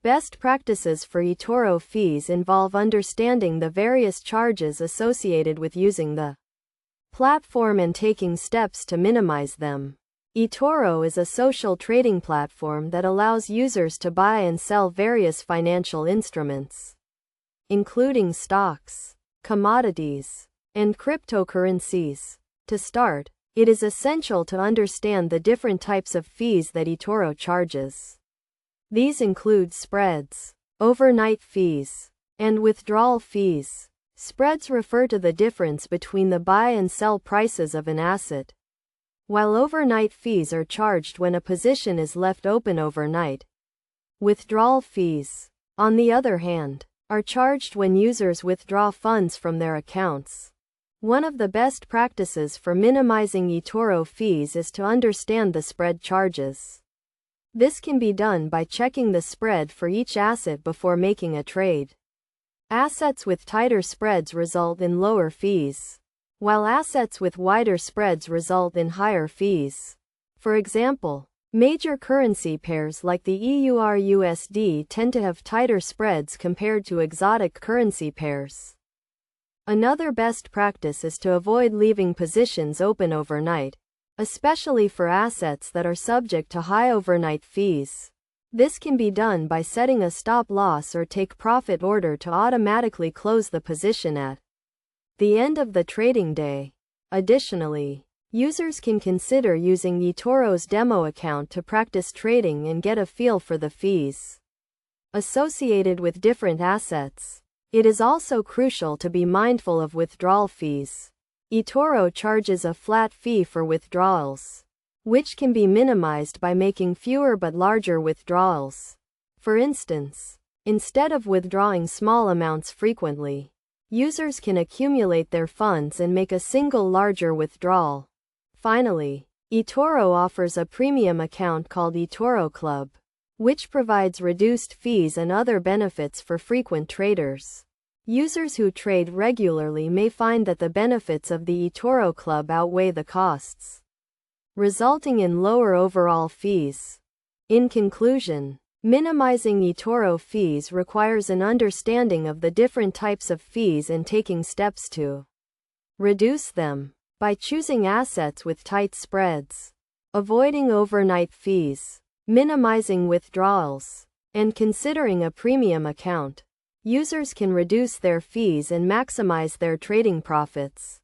Best practices for eToro fees involve understanding the various charges associated with using the platform and taking steps to minimize them. Etoro is a social trading platform that allows users to buy and sell various financial instruments, including stocks, commodities, and cryptocurrencies. To start, it is essential to understand the different types of fees that Etoro charges. These include spreads, overnight fees, and withdrawal fees. Spreads refer to the difference between the buy and sell prices of an asset, while overnight fees are charged when a position is left open overnight. Withdrawal fees, on the other hand, are charged when users withdraw funds from their accounts. One of the best practices for minimizing eToro fees is to understand the spread charges. This can be done by checking the spread for each asset before making a trade. Assets with tighter spreads result in lower fees, while assets with wider spreads result in higher fees. For example, major currency pairs like the EUR/USD tend to have tighter spreads compared to exotic currency pairs. Another best practice is to avoid leaving positions open overnight, especially for assets that are subject to high overnight fees. This can be done by setting a stop loss or take profit order to automatically close the position at the end of the trading day. Additionally, users can consider using eToro's demo account to practice trading and get a feel for the fees associated with different assets. It is also crucial to be mindful of withdrawal fees. Etoro charges a flat fee for withdrawals, which can be minimized by making fewer but larger withdrawals. For instance, instead of withdrawing small amounts frequently, users can accumulate their funds and make a single larger withdrawal. Finally, Etoro offers a premium account called Etoro Club, which provides reduced fees and other benefits for frequent traders. Users who trade regularly may find that the benefits of the Etoro Club outweigh the costs, resulting in lower overall fees. In conclusion, minimizing eToro fees requires an understanding of the different types of fees and taking steps to reduce them. By choosing assets with tight spreads, avoiding overnight fees, minimizing withdrawals, and considering a premium account, users can reduce their fees and maximize their trading profits.